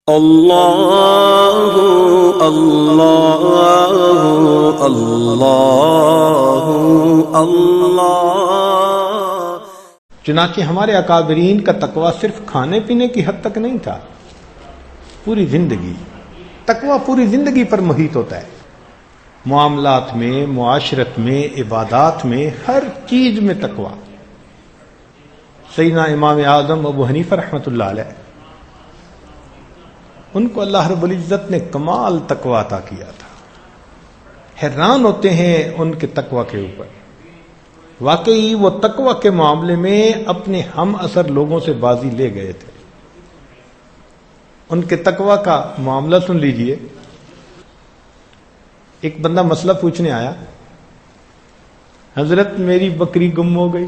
اللہ اللہ اللہ اللہ۔ چنانچہ ہمارے اکابرین کا تقویٰ صرف کھانے پینے کی حد تک نہیں تھا، پوری زندگی تقویٰ پوری زندگی پر محیط ہوتا ہے، معاملات میں، معاشرت میں، عبادات میں، ہر چیز میں تقویٰ۔ سیدنا امام اعظم ابو حنیفہ رحمۃ اللہ علیہ، ان کو اللہ رب العزت نے کمال تقویٰ عطا کیا تھا، حیران ہوتے ہیں ان کے تقویٰ کے اوپر۔ واقعی وہ تقویٰ کے معاملے میں اپنے ہم اثر لوگوں سے بازی لے گئے تھے۔ ان کے تقویٰ کا معاملہ سن لیجئے۔ ایک بندہ مسئلہ پوچھنے آیا، حضرت میری بکری گم ہو گئی،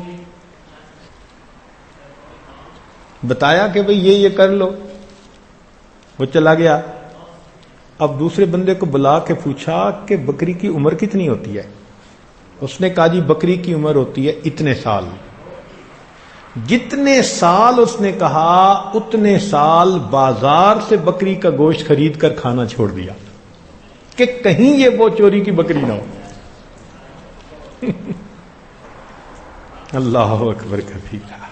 بتایا کہ بھئی یہ کر لو، وہ چلا گیا۔ اب دوسرے بندے کو بلا کے پوچھا کہ بکری کی عمر کتنی ہوتی ہے؟ اس نے کہا جی بکری کی عمر ہوتی ہے اتنے سال۔ جتنے سال اس نے کہا اتنے سال بازار سے بکری کا گوشت خرید کر کھانا چھوڑ دیا کہ کہیں یہ وہ چوری کی بکری نہ ہو۔ اللہ اکبر کبیرہ،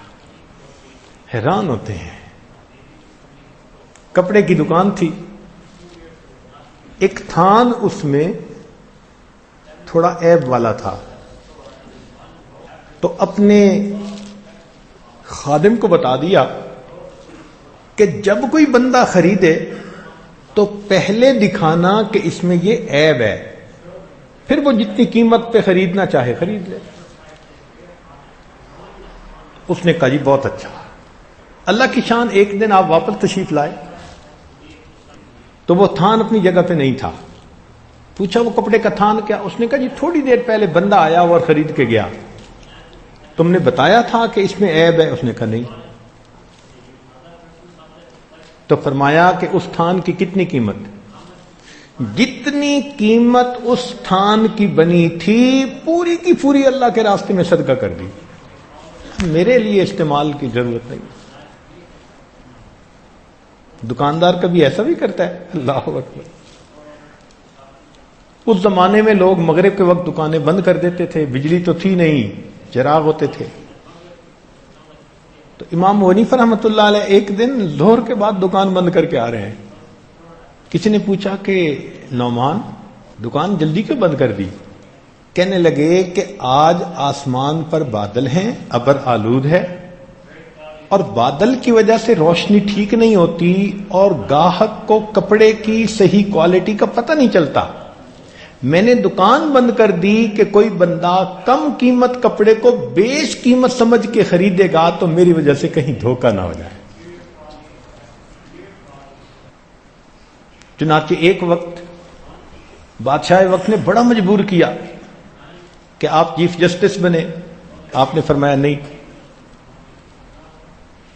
حیران ہوتے ہیں۔ کپڑے کی دکان تھی، ایک تھان اس میں تھوڑا عیب والا تھا، تو اپنے خادم کو بتا دیا کہ جب کوئی بندہ خریدے تو پہلے دکھانا کہ اس میں یہ عیب ہے، پھر وہ جتنی قیمت پہ خریدنا چاہے خرید لے۔ اس نے کہا جی بہت اچھا۔ اللہ کی شان، ایک دن آپ واپس تشریف لائے تو وہ تھان اپنی جگہ پہ نہیں تھا۔ پوچھا وہ کپڑے کا تھان کیا؟ اس نے کہا جی تھوڑی دیر پہلے بندہ آیا اور خرید کے گیا، تم نے بتایا تھا کہ اس میں عیب ہے؟ اس نے کہا نہیں۔ تو فرمایا کہ اس تھان کی کتنی قیمت؟ جتنی قیمت اس تھان کی بنی تھی پوری کی پوری اللہ کے راستے میں صدقہ کر دی، میرے لیے استعمال کی ضرورت نہیں۔ دکاندار کبھی ایسا بھی کرتا ہے؟ اللہ اکبر۔ اس زمانے میں لوگ مغرب کے وقت دکانیں بند کر دیتے تھے، بجلی تو تھی نہیں، چراغ ہوتے تھے۔ تو امام حنیفہ رحمۃ اللہ علیہ ایک دن ظہر کے بعد دکان بند کر کے آ رہے ہیں۔ کسی نے پوچھا کہ نعمان دکان جلدی کیوں بند کر دی؟ کہنے لگے کہ آج آسمان پر بادل ہیں، ابر آلود ہے، اور بادل کی وجہ سے روشنی ٹھیک نہیں ہوتی اور گاہک کو کپڑے کی صحیح کوالٹی کا پتہ نہیں چلتا۔ میں نے دکان بند کر دی کہ کوئی بندہ کم قیمت کپڑے کو بیش قیمت سمجھ کے خریدے گا تو میری وجہ سے کہیں دھوکہ نہ ہو جائے۔ چنانچہ ایک وقت بادشاہ وقت نے بڑا مجبور کیا کہ آپ چیف جسٹس بنے۔ آپ نے فرمایا نہیں۔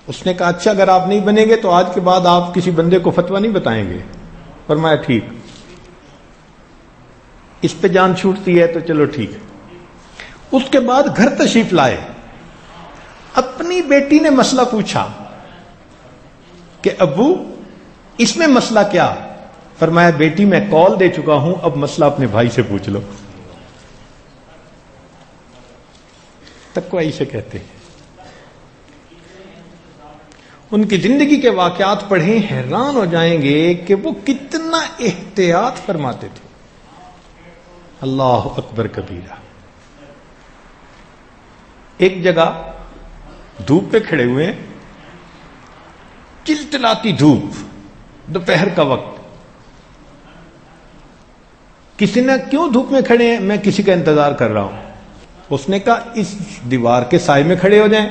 اس نے کہا اچھا اگر آپ نہیں بنیں گے تو آج کے بعد آپ کسی بندے کو فتویٰ نہیں بتائیں گے؟ فرمایا ٹھیک۔ اس پہ جان چھوٹتی ہے تو چلو ٹھیک۔ اس کے بعد گھر تشریف لائے، اپنی بیٹی نے مسئلہ پوچھا کہ ابو اس میں مسئلہ کیا؟ فرمایا بیٹی میں کال دے چکا ہوں، اب مسئلہ اپنے بھائی سے پوچھ لو۔ تقویٰ اسے کہتے ہیں۔ ان کی زندگی کے واقعات پڑھیں، حیران ہو جائیں گے کہ وہ کتنا احتیاط فرماتے تھے۔ اللہ اکبر کبیرہ۔ ایک جگہ دھوپ پہ کھڑے ہوئے ہیں، چلچلاتی دھوپ، دوپہر کا وقت۔ کسی نے کیوں دھوپ میں کھڑے ہیں؟ میں کسی کا انتظار کر رہا ہوں۔ اس نے کہا اس دیوار کے سائے میں کھڑے ہو جائیں۔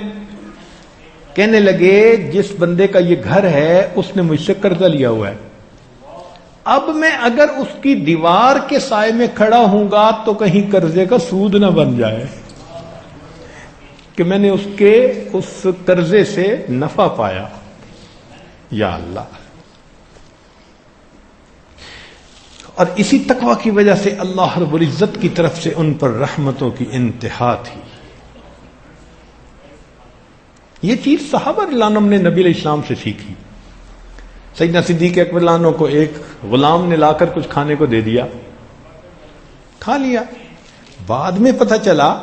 کہنے لگے جس بندے کا یہ گھر ہے اس نے مجھ سے قرضہ لیا ہوا ہے، اب میں اگر اس کی دیوار کے سائے میں کھڑا ہوں گا تو کہیں قرضے کا سود نہ بن جائے کہ میں نے اس قرضے سے نفع پایا۔ یا اللہ۔ اور اسی تقویٰ کی وجہ سے اللہ رب العزت کی طرف سے ان پر رحمتوں کی انتہا تھی۔ یہ چیز صحابہ رضی اللہ عنہم نے نبی علیہ السلام سے سیکھی۔ سیدنا صدیق اکبر عنہ کو ایک غلام نے لا کر کچھ کھانے کو دے دیا، کھا لیا۔ بعد میں پتہ چلا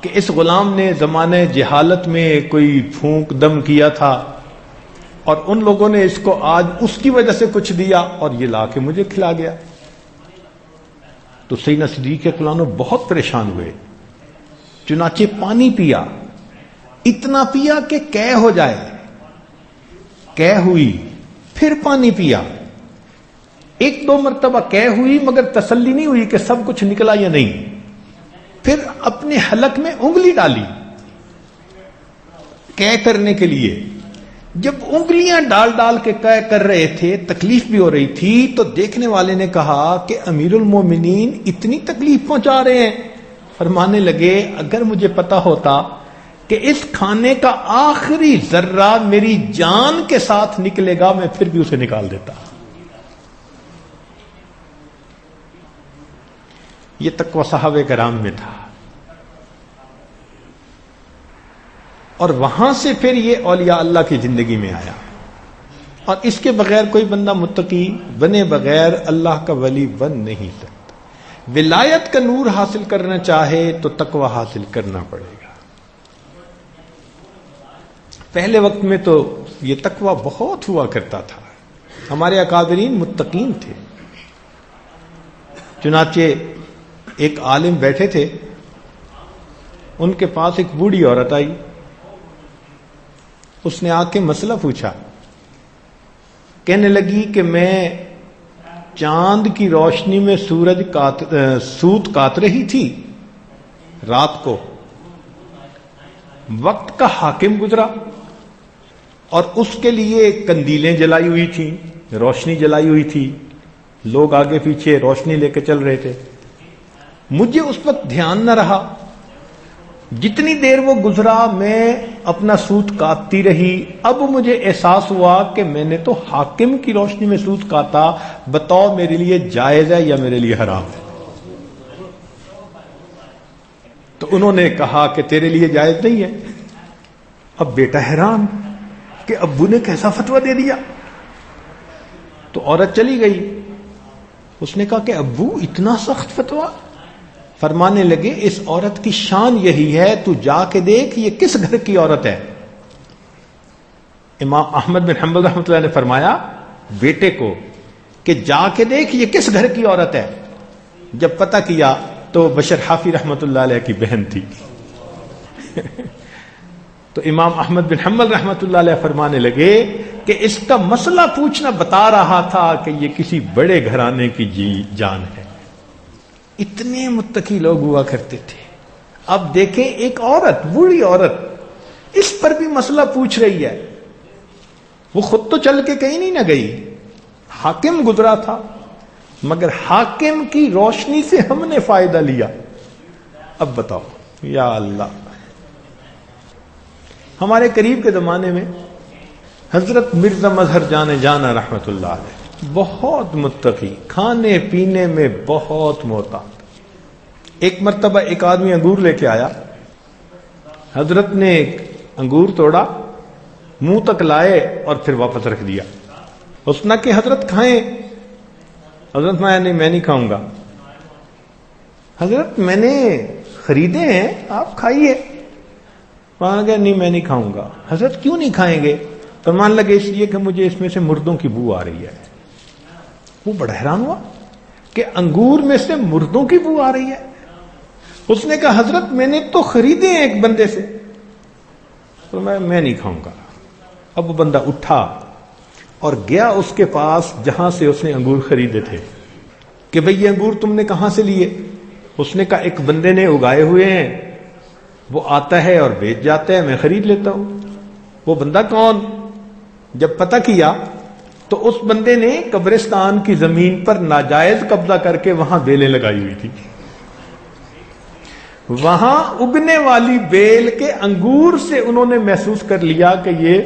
کہ اس غلام نے زمانہ جہالت میں کوئی پھونک دم کیا تھا اور ان لوگوں نے اس کو آج اس کی وجہ سے کچھ دیا اور یہ لا کے مجھے کھلا گیا۔ تو سیدنا صدیق اکبر عنہ بہت پریشان ہوئے، چنانچہ پانی پیا، اتنا پیا کہ قے ہو جائے، قے ہوئی، پھر پانی پیا، ایک دو مرتبہ قے ہوئی مگر تسلی نہیں ہوئی کہ سب کچھ نکلا یا نہیں، پھر اپنے حلق میں انگلی ڈالی قے کرنے کے لیے۔ جب انگلیاں ڈال ڈال کے قے کر رہے تھے، تکلیف بھی ہو رہی تھی، تو دیکھنے والے نے کہا کہ امیر المومنین اتنی تکلیف پہنچا رہے ہیں۔ فرمانے لگے اگر مجھے پتا ہوتا کہ اس کھانے کا آخری ذرہ میری جان کے ساتھ نکلے گا میں پھر بھی اسے نکال دیتا۔ یہ تقوی صحابہ کرام میں تھا، اور وہاں سے پھر یہ اولیاء اللہ کی زندگی میں آیا، اور اس کے بغیر کوئی بندہ متقی بنے بغیر اللہ کا ولی بن نہیں سکتا۔ ولایت کا نور حاصل کرنا چاہے تو تقوی حاصل کرنا پڑے گا۔ پہلے وقت میں تو یہ تقوی بہت ہوا کرتا تھا، ہمارے اکابرین متقین تھے۔ چنانچہ ایک عالم بیٹھے تھے، ان کے پاس ایک بوڑھی عورت آئی، اس نے آ کے مسئلہ پوچھا، کہنے لگی کہ میں چاند کی روشنی میں سوت کاٹ رہی تھی رات کو، وقت کا حاکم گزرا اور اس کے لیے کندیلیں جلائی ہوئی تھیں، روشنی جلائی ہوئی تھی، لوگ آگے پیچھے روشنی لے کے چل رہے تھے، مجھے اس وقت دھیان نہ رہا، جتنی دیر وہ گزرا میں اپنا سوت کاٹتی رہی، اب مجھے احساس ہوا کہ میں نے تو حاکم کی روشنی میں سوت کاٹا، بتاؤ میرے لیے جائز ہے یا میرے لیے حرام ہے؟ تو انہوں نے کہا کہ تیرے لیے جائز نہیں ہے۔ اب بیٹا حیران کہ ابو نے کیسا فتویٰ دے دیا، تو عورت چلی گئی۔ اس نے کہا کہ ابو اتنا سخت فتویٰ؟ فرمانے لگے اس عورت کی شان یہی ہے، تو جا کے دیکھ یہ کس گھر کی عورت ہے۔ امام احمد بن حنبل رحمۃ اللہ نے فرمایا بیٹے کو کہ جا کے دیکھ یہ کس گھر کی عورت ہے۔ جب پتہ کیا تو بشر حافی رحمۃ اللہ علیہ کی بہن تھی۔ تو امام احمد بن حنبل رحمۃ اللہ علیہ فرمانے لگے کہ اس کا مسئلہ پوچھنا بتا رہا تھا کہ یہ کسی بڑے گھرانے کی جان ہے۔ اتنے متقی لوگ ہوا کرتے تھے۔ اب دیکھیں ایک عورت، بوڑھی عورت، اس پر بھی مسئلہ پوچھ رہی ہے، وہ خود تو چل کے کہیں نہیں نہ گئی، حاکم گزرا تھا، مگر حاکم کی روشنی سے ہم نے فائدہ لیا۔ اب بتاؤ یا اللہ۔ ہمارے قریب کے زمانے میں حضرت مرزا مظہر جانا رحمت اللہ علیہ بہت متقی، کھانے پینے میں بہت محتاط۔ ایک مرتبہ ایک آدمی انگور لے کے آیا، حضرت نے ایک انگور توڑا، منہ تک لائے اور پھر واپس رکھ دیا۔ اس نے کہ حضرت کھائیں، حضرت میں نہیں کھاؤں گا۔ حضرت میں نے خریدے ہیں، آپ کھائیے۔ وہاں گیا نہیں میں نہیں کھاؤں گا۔ حضرت کیوں نہیں کھائیں گے؟ فرمان لگے اس لیے کہ مجھے اس میں سے مردوں کی بو آ رہی ہے۔ وہ بڑا حیران ہوا کہ انگور میں سے مردوں کی بو آ رہی ہے۔ اس نے کہا حضرت میں نے تو خریدے ہیں ایک بندے سے، تو میں نہیں کھاؤں گا۔ اب وہ بندہ اٹھا اور گیا اس کے پاس جہاں سے اس نے انگور خریدے تھے کہ بھئی یہ انگور تم نے کہاں سے لیے؟ اس نے کہا ایک بندے نے اگائے ہوئے ہیں، وہ آتا ہے اور بیچ جاتا ہے، میں خرید لیتا ہوں۔ وہ بندہ کون؟ جب پتہ کیا تو اس بندے نے قبرستان کی زمین پر ناجائز قبضہ کر کے وہاں بیلیں لگائی ہوئی تھی۔ وہاں اگنے والی بیل کے انگور سے انہوں نے محسوس کر لیا کہ یہ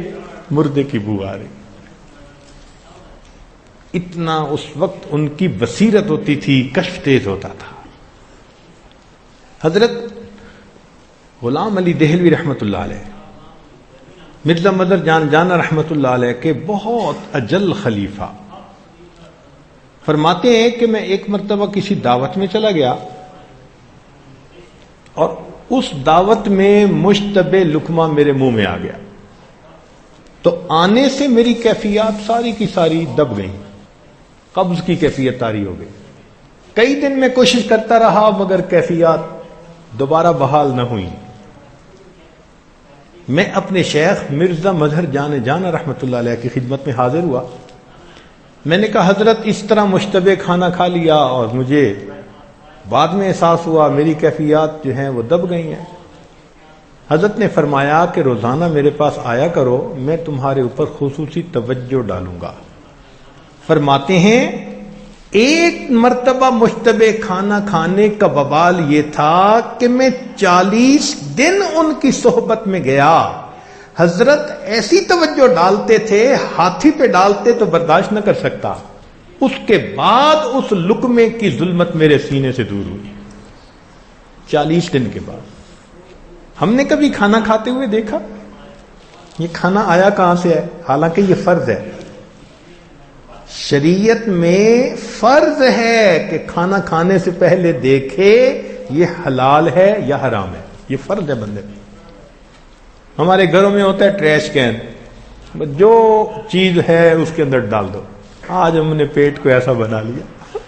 مردے کی بو آ رہی۔ اتنا اس وقت ان کی بصیرت ہوتی تھی، کشف تیز ہوتا تھا۔ حضرت غلام علی دہلوی رحمت اللہ علیہ مرزا مظہر جان جانا رحمۃ اللہ علیہ کے بہت اجل خلیفہ فرماتے ہیں کہ میں ایک مرتبہ کسی دعوت میں چلا گیا اور اس دعوت میں مشتبہ لقمہ میرے منہ میں آ گیا، تو آنے سے میری کیفیات ساری کی ساری دب گئیں، قبض کی کیفیت طاری ہو گئی۔ کئی دن میں کوشش کرتا رہا مگر کیفیات دوبارہ بحال نہ ہوئی۔ میں اپنے شیخ مرزا مظہر جان جانا رحمۃ اللہ علیہ کی خدمت میں حاضر ہوا۔ میں نے کہا حضرت اس طرح مشتبہ کھانا کھا لیا اور مجھے بعد میں احساس ہوا میری کیفیات جو ہیں وہ دب گئی ہیں۔ حضرت نے فرمایا کہ روزانہ میرے پاس آیا کرو، میں تمہارے اوپر خصوصی توجہ ڈالوں گا۔ فرماتے ہیں ایک مرتبہ مشتبہ کھانا کھانے کا وبال یہ تھا کہ میں 40 دن ان کی صحبت میں گیا۔ حضرت ایسی توجہ ڈالتے تھے، ہاتھی پہ ڈالتے تو برداشت نہ کر سکتا، اس کے بعد اس لقمے کی ظلمت میرے سینے سے دور ہوئی۔ 40 دن کے بعد ہم نے کبھی کھانا کھاتے ہوئے دیکھا؟ یہ کھانا آیا کہاں سے ہے؟ حالانکہ یہ فرض ہے، شریعت میں فرض ہے کہ کھانا کھانے سے پہلے دیکھے یہ حلال ہے یا حرام ہے، یہ فرض ہے بندے پہ۔ ہمارے گھروں میں ہوتا ہے ٹریش کین، جو چیز ہے اس کے اندر ڈال دو۔ آج ہم نے پیٹ کو ایسا بنا لیا،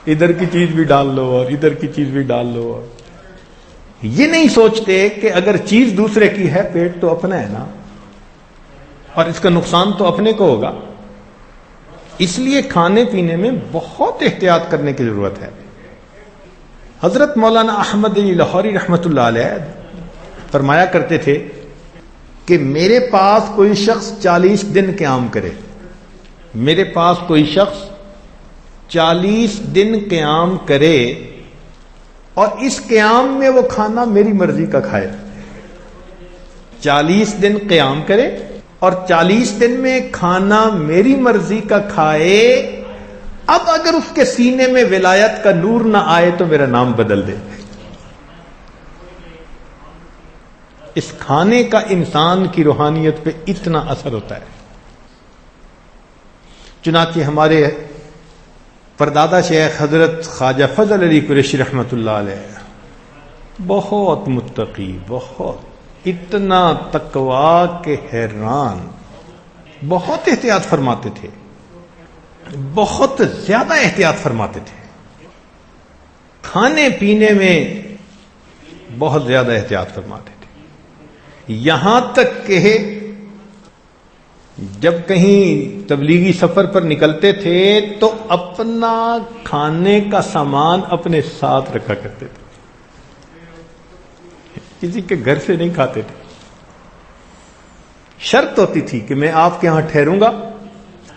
ادھر کی چیز بھی ڈال لو اور ادھر کی چیز بھی ڈال لو، اور یہ نہیں سوچتے کہ اگر چیز دوسرے کی ہے پیٹ تو اپنا ہے نا، اور اس کا نقصان تو اپنے کو ہوگا۔ اس لیے کھانے پینے میں بہت احتیاط کرنے کی ضرورت ہے۔ حضرت مولانا احمد علی لاہوری رحمۃ اللہ علیہ فرمایا کرتے تھے کہ میرے پاس کوئی شخص 40 دن قیام کرے، میرے پاس کوئی شخص 40 دن قیام کرے اور اس قیام میں وہ کھانا میری مرضی کا کھائے۔ 40 دن قیام کرے اور 40 دن میں کھانا میری مرضی کا کھائے، اب اگر اس کے سینے میں ولایت کا نور نہ آئے تو میرا نام بدل دے۔ اس کھانے کا انسان کی روحانیت پہ اتنا اثر ہوتا ہے۔ چنانچہ ہمارے پردادا شیخ حضرت خواجہ فضل علی قریشی رحمۃ اللہ علیہ بہت متقی، بہت اتنا تقویٰ کہ حیران، بہت احتیاط فرماتے تھے، بہت زیادہ احتیاط فرماتے تھے، کھانے پینے میں بہت زیادہ احتیاط فرماتے تھے، یہاں تک کہ جب کہیں تبلیغی سفر پر نکلتے تھے تو اپنا کھانے کا سامان اپنے ساتھ رکھا کرتے تھے، کسی کے گھر سے نہیں کھاتے تھے۔ شرط ہوتی تھی کہ میں آپ کے ہاں ٹھہروں گا،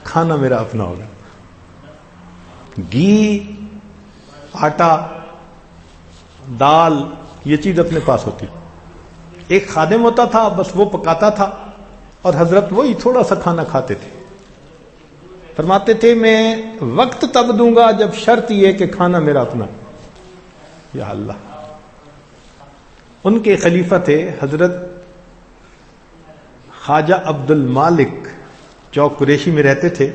کھانا میرا اپنا ہوگا، گھی، آٹا، دال، یہ چیز اپنے پاس ہوتی تھی۔ ایک خادم ہوتا تھا، بس وہ پکاتا تھا اور حضرت وہی تھوڑا سا کھانا کھاتے تھے۔ فرماتے تھے میں وقت تب دوں گا جب شرط یہ کہ کھانا میرا اپنا۔ یا اللہ! ان کے خلیفہ تھے حضرت خواجہ عبد المالک، چوک قریشی میں رہتے تھے۔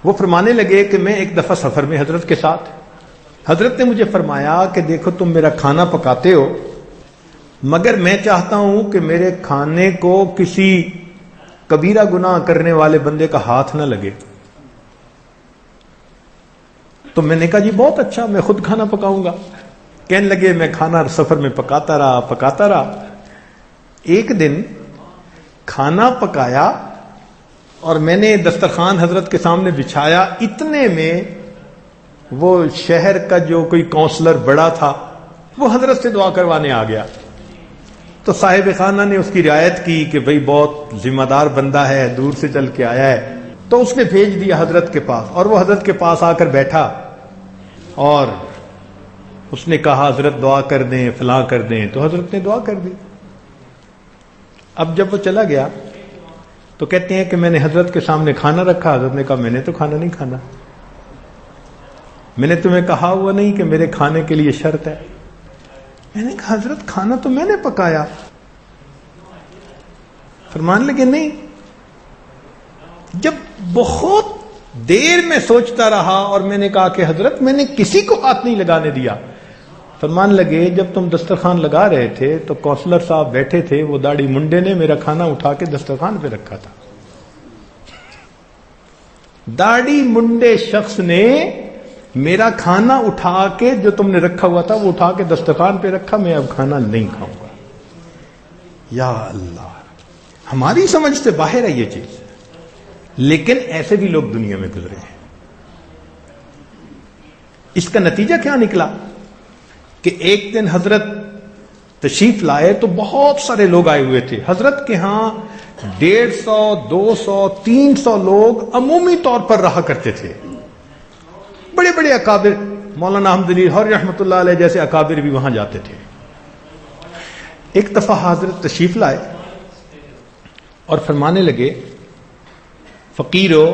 وہ فرمانے لگے کہ میں ایک دفعہ سفر میں حضرت کے ساتھ، حضرت نے مجھے فرمایا کہ دیکھو تم میرا کھانا پکاتے ہو، مگر میں چاہتا ہوں کہ میرے کھانے کو کسی کبیرہ گناہ کرنے والے بندے کا ہاتھ نہ لگے۔ تو میں نے کہا جی بہت اچھا، میں خود کھانا پکاؤں گا۔ کہنے لگے میں کھانا سفر میں پکاتا رہا۔ ایک دن کھانا پکایا اور میں نے دسترخوان حضرت کے سامنے بچھایا، اتنے میں وہ شہر کا جو کوئی کونسلر بڑا تھا وہ حضرت سے دعا کروانے آ گیا۔ تو صاحب خانہ نے اس کی رعایت کی کہ بھئی بہت ذمہ دار بندہ ہے، دور سے چل کے آیا ہے، تو اس نے بھیج دیا حضرت کے پاس، اور وہ حضرت کے پاس آ کر بیٹھا اور اس نے کہا حضرت دعا کر دیں، فلاں کر دیں، تو حضرت نے دعا کر دی۔ اب جب وہ چلا گیا تو کہتے ہیں کہ میں نے حضرت کے سامنے کھانا رکھا، حضرت نے کہا میں نے تو کھانا نہیں کھانا، میں نے تمہیں کہا ہوا نہیں کہ میرے کھانے کے لیے شرط ہے۔ میں نے کہا حضرت کھانا تو میں نے پکایا۔ فرمانے لگے نہیں. جب بہت دیر میں سوچتا رہا اور میں نے کہا کہ حضرت میں نے کسی کو ہاتھ نہیں لگانے دیا. فرمان لگے جب تم دسترخوان لگا رہے تھے تو کونسلر صاحب بیٹھے تھے, وہ داڑھی منڈے نے میرا کھانا اٹھا کے دسترخوان پہ رکھا تھا. داڑھی منڈے شخص نے میرا کھانا اٹھا کے جو تم نے رکھا ہوا تھا وہ اٹھا کے دسترخوان پہ رکھا. میں اب کھانا نہیں کھاؤں گا. یا اللہ, ہماری سمجھ سے باہر ہے یہ چیز, لیکن ایسے بھی لوگ دنیا میں گزرے ہیں. اس کا نتیجہ کیا نکلا کہ ایک دن حضرت تشریف لائے تو بہت سارے لوگ آئے ہوئے تھے. حضرت کے ہاں 150, 200, 300 لوگ عمومی طور پر رہا کرتے تھے. بڑے بڑے اکابر, مولانا احمد علی لاہوری رحمۃ اللہ علیہ جیسے اکابر بھی وہاں جاتے تھے. ایک دفعہ حضرت تشریف لائے اور فرمانے لگے فقیرو,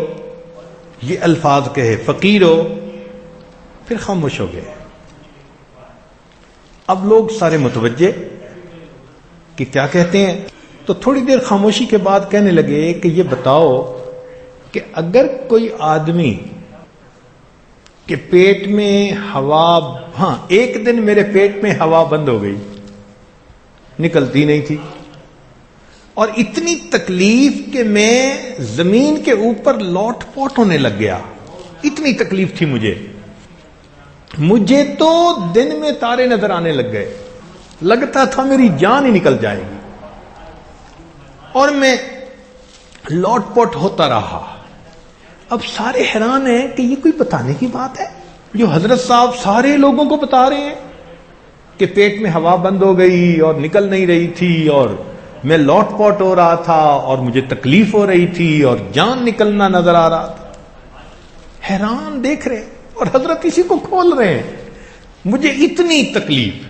یہ الفاظ کہے فقیرو, پھر خاموش ہو گئے. اب لوگ سارے متوجہ کہ کیا کہتے ہیں, تو تھوڑی دیر خاموشی کے بعد کہنے لگے کہ یہ بتاؤ کہ اگر کوئی آدمی کے پیٹ میں ہوا, ہاں ایک دن میرے پیٹ میں ہوا بند ہو گئی, نکلتی نہیں تھی, اور اتنی تکلیف کہ میں زمین کے اوپر لوٹ پوٹ ہونے لگ گیا, اتنی تکلیف تھی مجھے تو دن میں تارے نظر آنے لگ گئے, لگتا تھا میری جان ہی نکل جائے گی, اور میں لوٹ پوٹ ہوتا رہا. اب سارے حیران ہیں کہ یہ کوئی بتانے کی بات ہے جو حضرت صاحب سارے لوگوں کو بتا رہے ہیں کہ پیٹ میں ہوا بند ہو گئی اور نکل نہیں رہی تھی, اور میں لوٹ پوٹ ہو رہا تھا, اور مجھے تکلیف ہو رہی تھی, اور جان نکلنا نظر آ رہا تھا. حیران دیکھ رہے, اور حضرت اسی کو کھول رہے ہیں, مجھے اتنی تکلیف.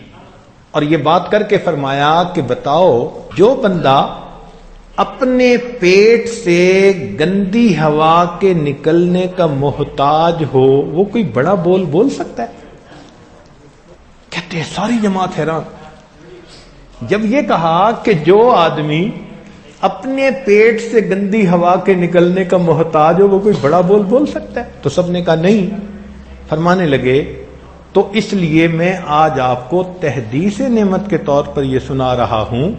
اور یہ بات کر کے فرمایا کہ بتاؤ جو بندہ اپنے پیٹ سے گندی ہوا کے نکلنے کا محتاج ہو وہ کوئی بڑا بول سکتا ہے؟ کہتے ہیں ساری جماعت حیران. جب یہ کہا کہ جو آدمی اپنے پیٹ سے گندی ہوا کے نکلنے کا محتاج ہو وہ کوئی بڑا بول سکتا ہے, تو سب نے کہا نہیں. فرمانے لگے تو اس لیے میں آج آپ کو تحدیث نعمت کے طور پر یہ سنا رہا ہوں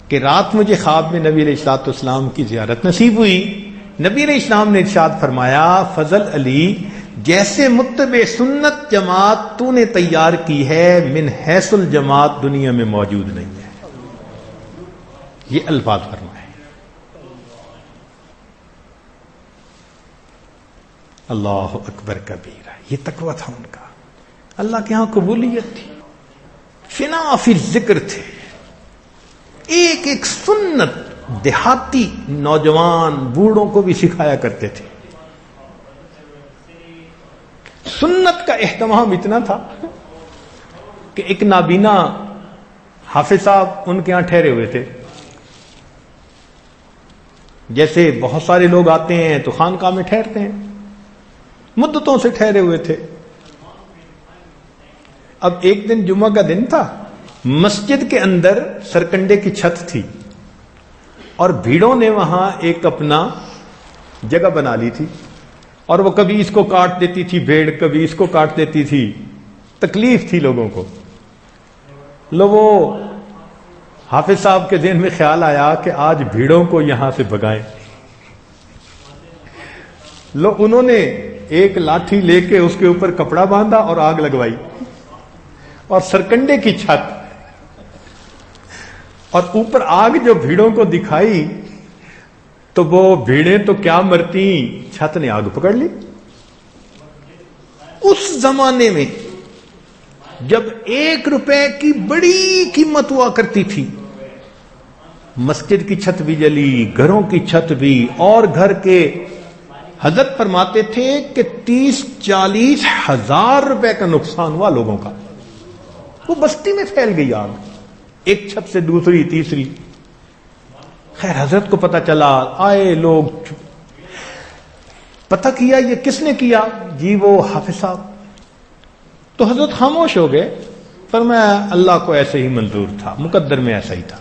کہ رات مجھے خواب میں نبی علیہ الصلوۃ والسلام کی زیارت نصیب ہوئی. نبی علیہ السلام نے ارشاد فرمایا فضل علی جیسے متبع سنت جماعت تو نے تیار کی ہے من حیث الجماعت دنیا میں موجود نہیں ہے. یہ الفاظ فرمائے. اللہ اکبر کبیرہ. یہ تقویٰ تھا ان کا, اللہ کے ہاں قبولیت تھی, فنا فی ذکر تھے. ایک ایک سنت دیہاتی نوجوان بوڑھوں کو بھی سکھایا کرتے تھے. سنت کا اہتمام اتنا تھا کہ ایک نابینا حافظ صاحب ان کے ہاں ٹھہرے ہوئے تھے. جیسے بہت سارے لوگ آتے ہیں تو خانقاہ میں ٹھہرتے ہیں, مدتوں سے ٹھہرے ہوئے تھے. اب ایک دن جمعہ کا دن تھا, مسجد کے اندر سرکنڈے کی چھت تھی, اور بھیڑوں نے وہاں ایک اپنا جگہ بنا لی تھی, اور وہ کبھی اس کو کاٹ دیتی تھی بھیڑ, کبھی اس کو کاٹ دیتی تھی. تکلیف تھی لوگوں کو. وہ حافظ صاحب کے ذہن میں خیال آیا کہ آج بھیڑوں کو یہاں سے بھگائیں. انہوں نے ایک لاٹھی لے کے اس کے اوپر کپڑا باندھا اور آگ لگوائی, اور سرکنڈے کی چھت, اور اوپر آگ جو بھیڑوں کو دکھائی تو وہ بھیڑیں تو کیا مرتی, چھت نے آگ پکڑ لی. اس زمانے میں جب 1 روپے کی بڑی قیمت ہوا کرتی تھی, مسجد کی چھت بھی جلی, گھروں کی چھت بھی, اور گھر کے حضرت فرماتے تھے کہ 30-40 ہزار روپے کا نقصان ہوا لوگوں کا. وہ بستی میں پھیل گئی آگ, ایک چھت سے دوسری تیسری. خیر حضرت کو پتہ چلا, آئے لوگ, پتہ کیا یہ کس نے کیا, جی وہ حافظ صاحب. تو حضرت خاموش ہو گئے. فرمایا اللہ کو ایسے ہی منظور تھا, مقدر میں ایسا ہی تھا.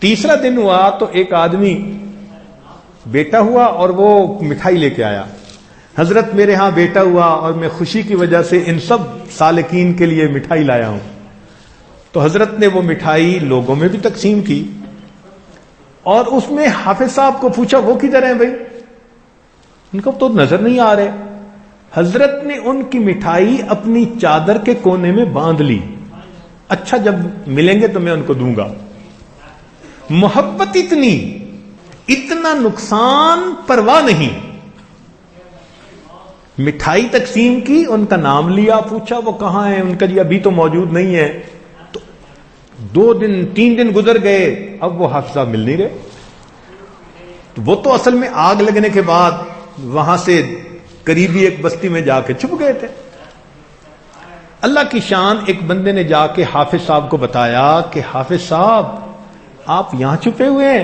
تیسرا دن ہوا تو ایک آدمی بیٹا ہوا اور وہ مٹھائی لے کے آیا. حضرت میرے ہاں بیٹا ہوا اور میں خوشی کی وجہ سے ان سب سالکین کے لیے مٹھائی لایا ہوں. تو حضرت نے وہ مٹھائی لوگوں میں بھی تقسیم کی اور اس میں حافظ صاحب کو پوچھا وہ کدھر ہیں بھائی, ان کو تو نظر نہیں آ رہے. حضرت نے ان کی مٹھائی اپنی چادر کے کونے میں باندھ لی. اچھا جب ملیں گے تو میں ان کو دوں گا. محبت اتنی, اتنا نقصان پرواہ نہیں. مٹھائی تقسیم کی, ان کا نام لیا, پوچھا وہ کہاں ہیں, ان کا جی ابھی تو موجود نہیں ہے. تو 2 دن 3 دن گزر گئے, اب وہ حافظ صاحب مل نہیں رہے. وہ تو اصل میں آگ لگنے کے بعد وہاں سے قریبی ایک بستی میں جا کے چھپ گئے تھے. اللہ کی شان, ایک بندے نے جا کے حافظ صاحب کو بتایا کہ حافظ صاحب آپ یہاں چھپے ہوئے ہیں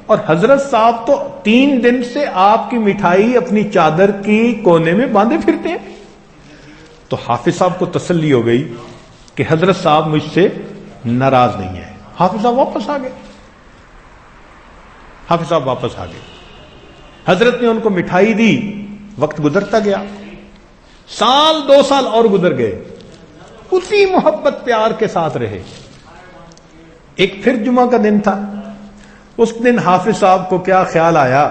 اور حضرت صاحب تو 3 دن سے آپ کی مٹھائی اپنی چادر کی کونے میں باندھے پھرتے ہیں. تو حافظ صاحب کو تسلی ہو گئی کہ حضرت صاحب مجھ سے ناراض نہیں ہے. حافظ صاحب واپس آ گئے. حافظ صاحب واپس آ گئے. حضرت نے ان کو مٹھائی دی. وقت گزرتا گیا, 1 سال 2 سال اور گزر گئے, اسی محبت پیار کے ساتھ رہے. ایک پھر جمعہ کا دن تھا. اس دن حافظ صاحب کو کیا خیال آیا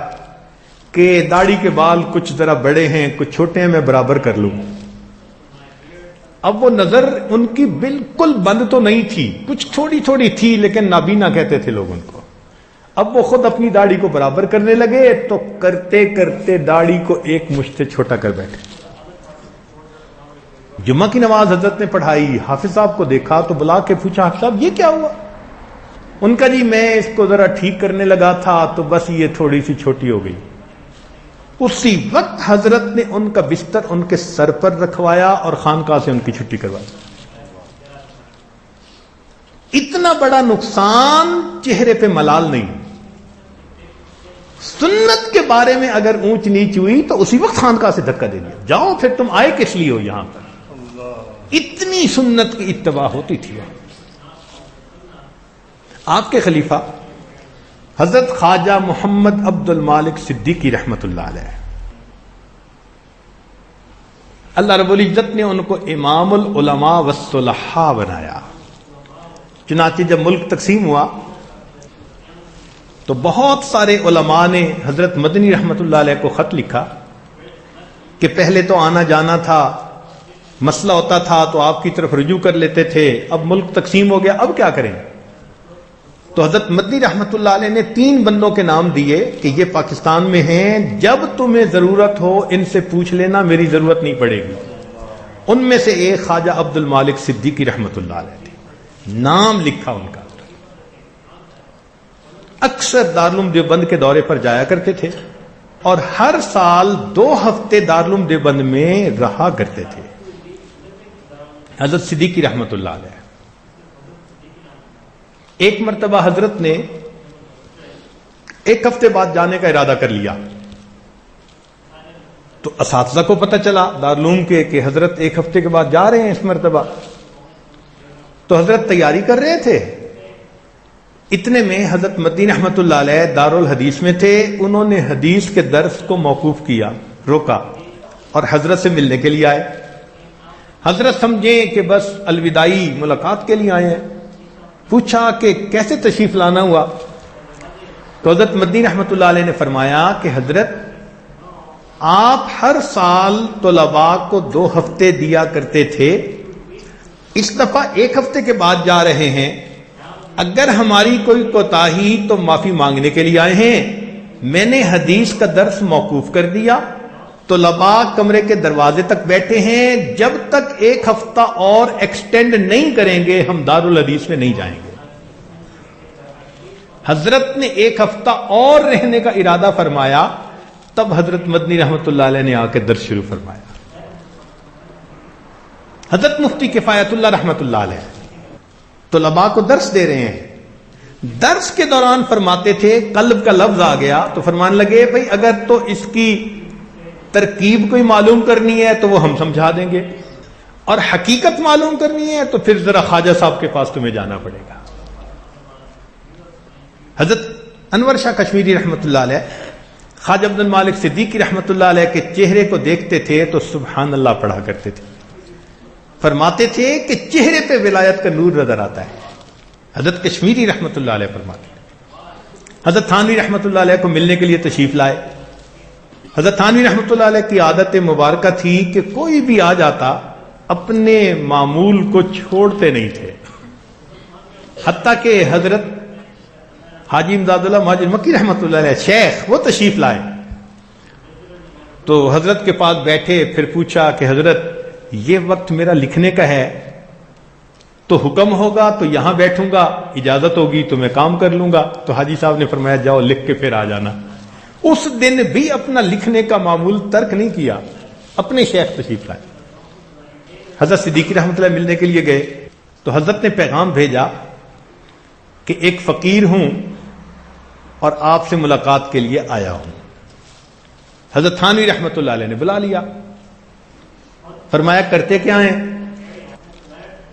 کہ داڑھی کے بال کچھ ذرا بڑے ہیں, کچھ چھوٹے ہیں, میں برابر کر لوں. اب وہ نظر ان کی بالکل بند تو نہیں تھی, کچھ تھوڑی تھوڑی تھی, لیکن نابینا کہتے تھے لوگ ان کو. اب وہ خود اپنی داڑھی کو برابر کرنے لگے تو کرتے کرتے داڑھی کو ایک مشت سے چھوٹا کر بیٹھے. جمعہ کی نماز حضرت نے پڑھائی. حافظ صاحب کو دیکھا تو بلا کے پوچھا حافظ صاحب یہ کیا ہوا؟ ان کا جی میں اس کو ذرا ٹھیک کرنے لگا تھا تو بس یہ تھوڑی سی چھوٹی ہو گئی. اسی وقت حضرت نے ان کا بستر ان کے سر پر رکھوایا اور خانقاہ سے ان کی چھٹی کروائی. اتنا بڑا نقصان چہرے پہ ملال نہیں. سنت کے بارے میں اگر اونچ نیچ ہوئی تو اسی وقت خانقاہ سے دھکا دے دیا, جاؤ پھر تم آئے کس لیے ہو یہاں پر. اتنی سنت کی اتباع ہوتی تھی. آپ کے خلیفہ حضرت خواجہ محمد عبد المالک صدیقی رحمت اللہ علیہ, اللہ رب العزت نے ان کو امام العلماء والصلحاء بنایا. چنانچہ جب ملک تقسیم ہوا تو بہت سارے علماء نے حضرت مدنی رحمت اللہ علیہ کو خط لکھا کہ پہلے تو آنا جانا تھا, مسئلہ ہوتا تھا تو آپ کی طرف رجوع کر لیتے تھے, اب ملک تقسیم ہو گیا, اب کیا کریں. تو حضرت مدنی رحمت اللہ علیہ نے 3 بندوں کے نام دیے کہ یہ پاکستان میں ہیں, جب تمہیں ضرورت ہو ان سے پوچھ لینا, میری ضرورت نہیں پڑے گی. ان میں سے ایک خواجہ عبد المالک صدیقی رحمت اللہ علیہ تھے. نام لکھا ان کا. اکثر دارالعلوم دیوبند کے دورے پر جایا کرتے تھے اور ہر سال 2 ہفتے دارالعلوم دیوبند میں رہا کرتے تھے. حضرت صدیقی رحمت اللہ علیہ. ایک مرتبہ حضرت نے 1 ہفتے بعد جانے کا ارادہ کر لیا. تو اساتذہ کو پتہ چلا دارالعلوم کے کہ حضرت 1 ہفتے کے بعد جا رہے ہیں اس مرتبہ. تو حضرت تیاری کر رہے تھے. اتنے میں حضرت مدنی رحمت اللہ علیہ دارالحدیث میں تھے. انہوں نے حدیث کے درس کو موقوف کیا, روکا اور حضرت سے ملنے کے لیے آئے. حضرت سمجھیں کہ بس الوداعی ملاقات کے لیے آئے ہیں. پوچھا کہ کیسے تشریف لانا ہوا. تو حضرت مدنی رحمت اللہ علیہ نے فرمایا کہ حضرت آپ ہر سال طلباء کو 2 ہفتے دیا کرتے تھے, اس دفعہ 1 ہفتے کے بعد جا رہے ہیں. اگر ہماری کوئی کوتاہی تو معافی مانگنے کے لیے آئے ہیں. میں نے حدیث کا درس موقوف کر دیا. طلباء کمرے کے دروازے تک بیٹھے ہیں, جب تک 1 ہفتہ اور ایکسٹینڈ نہیں کریں گے ہم دارالحدیث میں نہیں جائیں گے. حضرت نے 1 ہفتہ اور رہنے کا ارادہ فرمایا. تب حضرت مدنی رحمت اللہ علیہ نے آ کے درس شروع فرمایا. حضرت مفتی کفایت اللہ رحمت اللہ علیہ طلباء کو درس دے رہے ہیں. درس کے دوران فرماتے تھے قلب کا لفظ آ گیا تو فرمانے لگے بھئی اگر تو اس کی ترکیب کوئی معلوم کرنی ہے تو وہ ہم سمجھا دیں گے, اور حقیقت معلوم کرنی ہے تو پھر ذرا خواجہ صاحب کے پاس تمہیں جانا پڑے گا. حضرت انور شاہ کشمیری رحمۃ اللہ علیہ خواجہ عبد المالک صدیقی رحمۃ اللہ علیہ کے چہرے کو دیکھتے تھے تو سبحان اللہ پڑھا کرتے تھے. فرماتے تھے کہ چہرے پہ ولایت کا نور نظر آتا ہے. حضرت کشمیری رحمۃ اللہ علیہ فرماتے ہیں. حضرت تھانوی رحمۃ اللہ علیہ کو ملنے کے لیے تشریف لائے. حضرت تھانوی رحمۃ اللہ علیہ کی عادت مبارکہ تھی کہ کوئی بھی آ جاتا اپنے معمول کو چھوڑتے نہیں تھے. حتیٰ کہ حضرت حاجی امداد اللہ مہاجر مکی رحمۃ اللہ علیہ شیخ وہ تشریف لائے تو حضرت کے پاس بیٹھے. پھر پوچھا کہ حضرت یہ وقت میرا لکھنے کا ہے تو حکم ہوگا تو یہاں بیٹھوں گا, اجازت ہوگی تو میں کام کر لوں گا. تو حاجی صاحب نے فرمایا جاؤ لکھ کے پھر آ جانا. اس دن بھی اپنا لکھنے کا معمول ترک نہیں کیا, اپنے شیخ تشریف لائے. حضرت صدیقی رحمۃ اللہ ملنے کے لیے گئے تو حضرت نے پیغام بھیجا کہ ایک فقیر ہوں اور آپ سے ملاقات کے لیے آیا ہوں. حضرت تھانوی رحمۃ اللہ علیہ نے بلا لیا. فرمایا کرتے کیا ہیں؟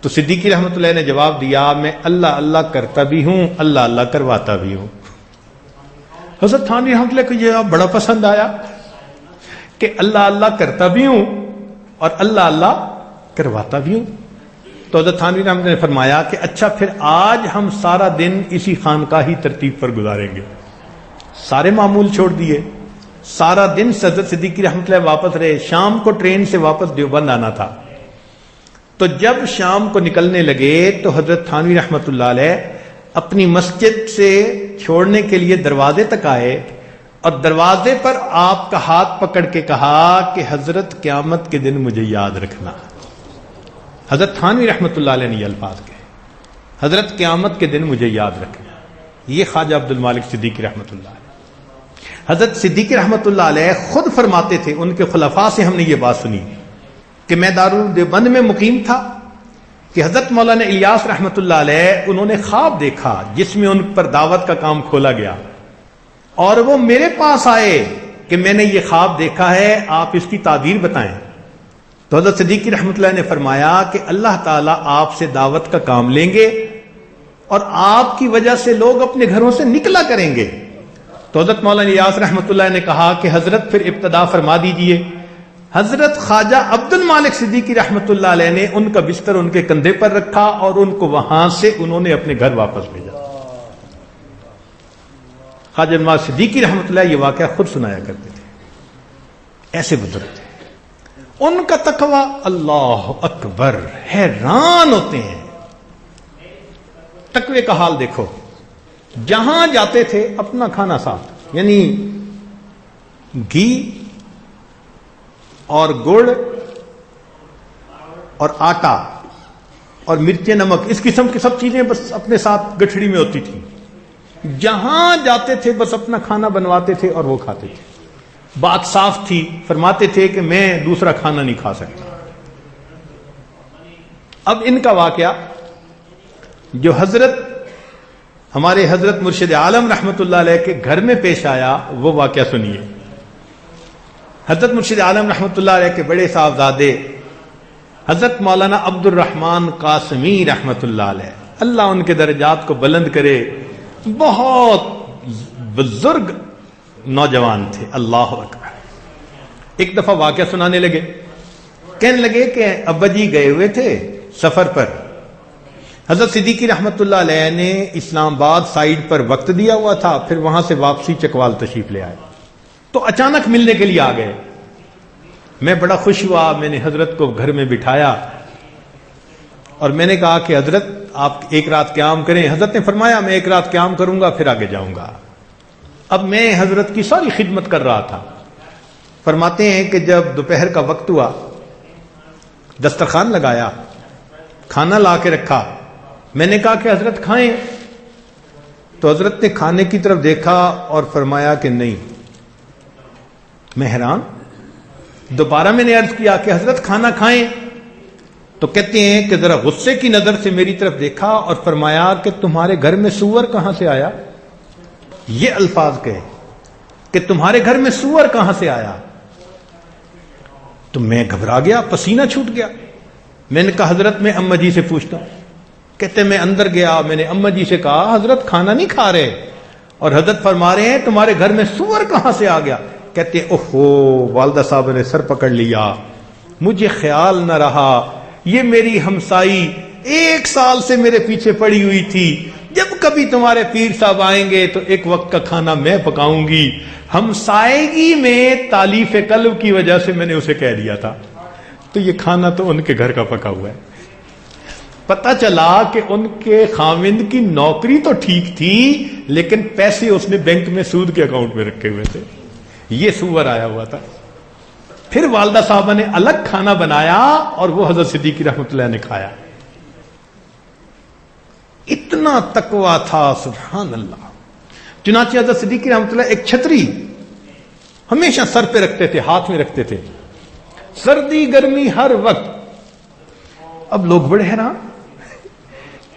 تو صدیقی رحمۃ اللہ نے جواب دیا میں اللہ اللہ کرتا بھی ہوں, اللہ اللہ کرواتا بھی ہوں. حضرت تھانوی رحمۃ اللہ کو یہ بڑا پسند آیا کہ اللہ اللہ کرتا بھی ہوں اور اللہ اللہ کرواتا بھی ہوں. تو حضرت تھانوی رحمۃ اللہ نے فرمایا کہ اچھا پھر آج ہم سارا دن اسی خانقاہی ترتیب پر گزاریں گے. سارے معمول چھوڑ دیے, سارا دن حضرت صدیقی رحمۃ اللہ واپس رہے. شام کو ٹرین سے واپس دیوبند آنا تھا. تو جب شام کو نکلنے لگے تو حضرت تھانوی رحمۃ اللہ علیہ اپنی مسجد سے چھوڑنے کے لیے دروازے تک آئے اور دروازے پر آپ کا ہاتھ پکڑ کے کہا کہ حضرت قیامت کے دن مجھے یاد رکھنا. حضرت تھانوی رحمۃ اللہ علیہ نے یہ الفاظ کہے, حضرت قیامت کے دن مجھے یاد رکھنا. یہ خواجہ عبد المالک صدیقی رحمۃ اللہ علیہ. حضرت صدیقی رحمۃ اللہ علیہ خود فرماتے تھے, ان کے خلفاء سے ہم نے یہ بات سنی کہ میں دارالدیوبند میں مقیم تھا کہ حضرت مولانا الیاس رحمۃ اللہ علیہ انہوں نے خواب دیکھا جس میں ان پر دعوت کا کام کھولا گیا اور وہ میرے پاس آئے کہ میں نے یہ خواب دیکھا ہے, آپ اس کی تعبیر بتائیں. تو حضرت صدیقی رحمۃ اللہ نے فرمایا کہ اللہ تعالیٰ آپ سے دعوت کا کام لیں گے اور آپ کی وجہ سے لوگ اپنے گھروں سے نکلا کریں گے. تو حضرت مولانا الیاس رحمۃ اللہ نے کہا کہ حضرت پھر ابتدا فرما دیجئے. حضرت خواجہ عبد المالک صدیقی رحمۃ اللہ علیہ نے ان کا بستر ان کے کندھے پر رکھا اور ان کو وہاں سے انہوں نے اپنے گھر واپس بھیجا. خواجہ عبد المالک صدیقی رحمۃ اللہ یہ واقعہ خود سنایا کرتے تھے. ایسے بزرگ تھے. ان کا تقوی اللہ اکبر, حیران ہوتے ہیں. تقوی کا حال دیکھو, جہاں جاتے تھے اپنا کھانا ساتھ, یعنی گھی اور گڑ اور آٹا اور مرچیں نمک اس قسم کی سب چیزیں بس اپنے ساتھ گٹھڑی میں ہوتی تھی. جہاں جاتے تھے بس اپنا کھانا بنواتے تھے اور وہ کھاتے تھے. بات صاف تھی, فرماتے تھے کہ میں دوسرا کھانا نہیں کھا سکتا. اب ان کا واقعہ جو ہمارے حضرت مرشد عالم رحمت اللہ علیہ کے گھر میں پیش آیا وہ واقعہ سنیے. حضرت مرشد عالم رحمت اللہ علیہ کے بڑے صاحبزادے حضرت مولانا عبد الرحمن قاسمی رحمت اللہ علیہ, اللہ ان کے درجات کو بلند کرے, بہت بزرگ نوجوان تھے. اللہ اکبر. ایک دفعہ واقعہ سنانے لگے, کہنے لگے کہ ابا جی گئے ہوئے تھے سفر پر. حضرت صدیقی رحمت اللہ علیہ نے اسلام آباد سائیڈ پر وقت دیا ہوا تھا, پھر وہاں سے واپسی چکوال تشریف لے آئے تو اچانک ملنے کے لیے آ گئے. میں بڑا خوش ہوا, میں نے حضرت کو گھر میں بٹھایا اور میں نے کہا کہ حضرت آپ ایک رات قیام کریں. حضرت نے فرمایا میں ایک رات قیام کروں گا پھر آگے جاؤں گا. اب میں حضرت کی ساری خدمت کر رہا تھا. فرماتے ہیں کہ جب دوپہر کا وقت ہوا, دسترخوان لگایا, کھانا لا کے رکھا, میں نے کہا کہ حضرت کھائیں. تو حضرت نے کھانے کی طرف دیکھا اور فرمایا کہ نہیں. میں حیران. دوبارہ میں نے عرض کیا کہ حضرت کھانا کھائیں. تو کہتے ہیں کہ ذرا غصے کی نظر سے میری طرف دیکھا اور فرمایا کہ تمہارے گھر میں سور کہاں سے آیا. یہ الفاظ کہے کہ تمہارے گھر میں سور کہاں سے آیا. تو میں گھبرا گیا, پسینہ چھوٹ گیا. میں نے کہا حضرت میں اماں جی سے پوچھتا ہوں. کہتے میں اندر گیا, میں نے اماں جی سے کہا حضرت کھانا نہیں کھا رہے. اور حضرت فرما رہے ہیں تمہارے گھر میں سور کہاں سے آ گیا؟ کہتے ہیں اوہو والدہ صاحب نے سر پکڑ لیا، مجھے خیال نہ رہا، یہ میری ہمسائی 1 سال سے میرے پیچھے پڑی ہوئی تھی، جب کبھی تمہارے پیر صاحب آئیں گے تو ایک وقت کا کھانا میں پکاؤں گی۔ ہمسائیگی میں تالیف قلب کی وجہ سے میں نے اسے کہہ دیا تھا، تو یہ کھانا تو ان کے گھر کا پکا ہوا ہے۔ پتہ چلا کہ ان کے خاوند کی نوکری تو ٹھیک تھی لیکن پیسے اس نے بینک میں سود کے اکاؤنٹ میں رکھے ہوئے تھے، یہ سور آیا ہوا تھا۔ پھر والدہ صاحبہ نے الگ کھانا بنایا اور وہ حضرت صدیقی رحمۃ اللہ نے کھایا۔ اتنا تقویٰ تھا، سبحان اللہ۔ چنانچہ حضرت صدیقی رحمۃ اللہ ایک چھتری ہمیشہ سر پہ رکھتے تھے، ہاتھ میں رکھتے تھے، سردی گرمی ہر وقت۔ اب لوگ بڑے حیران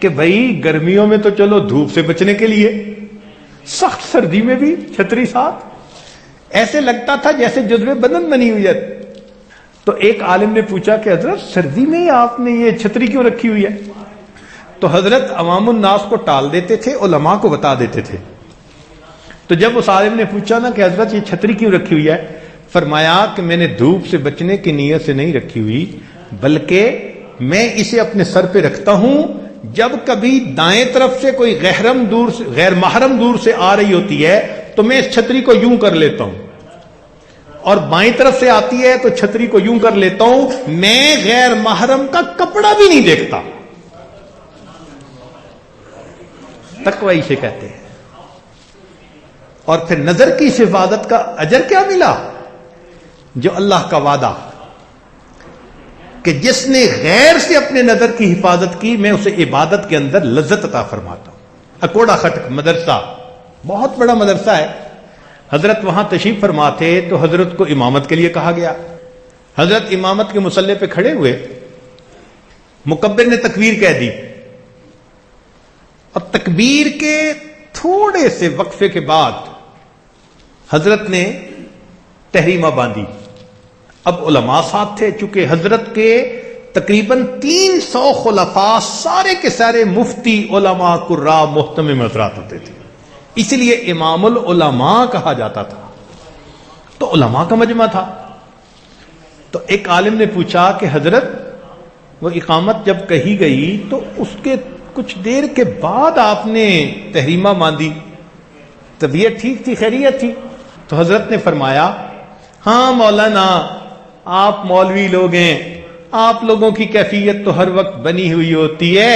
کہ بھائی گرمیوں میں تو چلو دھوپ سے بچنے کے لیے، سخت سردی میں بھی چھتری ساتھ، ایسے لگتا تھا جیسے جزو بدن بنی ہوئی ہے۔ تو ایک عالم نے پوچھا کہ حضرت سردی میں ہی آپ نے یہ چھتری کیوں رکھی ہوئی ہے؟ تو حضرت عوام الناس کو ٹال دیتے تھے، علماء کو بتا دیتے تھے۔ تو جب اس عالم نے پوچھا نا کہ حضرت یہ چھتری کیوں رکھی ہوئی ہے، فرمایا کہ میں نے دھوپ سے بچنے کی نیت سے نہیں رکھی ہوئی، بلکہ میں اسے اپنے سر پہ رکھتا ہوں، جب کبھی دائیں طرف سے کوئی غیر محرم دور سے آ رہی ہوتی ہے تو میں اس چھتری کو یوں کر لیتا ہوں، اور بائیں طرف سے آتی ہے تو چھتری کو یوں کر لیتا ہوں، میں غیر محرم کا کپڑا بھی نہیں دیکھتا۔ تقوی اسے کہتے ہیں۔ اور پھر نظر کی اس حفاظت کا اجر کیا ملا؟ جو اللہ کا وعدہ کہ جس نے غیر سے اپنے نظر کی حفاظت کی میں اسے عبادت کے اندر لذت عطا فرماتا ہوں۔ اکوڑا خٹک مدرسہ بہت بڑا مدرسہ ہے، حضرت وہاں تشریف فرما تھے تو حضرت کو امامت کے لیے کہا گیا۔ حضرت امامت کے مصلی پہ کھڑے ہوئے، مکبر نے تکبیر کہہ دی، اور تکبیر کے تھوڑے سے وقفے کے بعد حضرت نے تحریمہ باندھی۔ اب علماء ساتھ تھے، چونکہ حضرت کے تقریباً 300 خلفاء سارے کے سارے مفتی، علماء، قراء، محتمم حضرات ہوتے تھے، اس لیے امام العلماء کہا جاتا تھا، تو علماء کا مجمع تھا۔ تو ایک عالم نے پوچھا کہ حضرت وہ اقامت جب کہی گئی تو اس کے کچھ دیر کے بعد آپ نے تحریمہ باندھی، طبیعت ٹھیک تھی، خیریت تھی؟ تو حضرت نے فرمایا ہاں مولانا، آپ مولوی لوگ ہیں، آپ لوگوں کی کیفیت تو ہر وقت بنی ہوئی ہوتی ہے،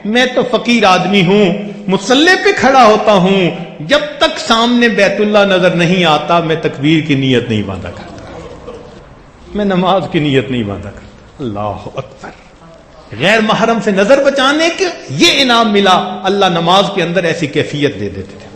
میں تو فقیر آدمی ہوں، مصلی پہ کھڑا ہوتا ہوں، جب تک سامنے بیت اللہ نظر نہیں آتا میں تکبیر کی نیت نہیں باندھا کرتا، میں نماز کی نیت نہیں باندھا کرتا۔ اللہ اکبر۔ غیر محرم سے نظر بچانے کے یہ انعام ملا، اللہ نماز کے اندر ایسی کیفیت دے دیتے تھے۔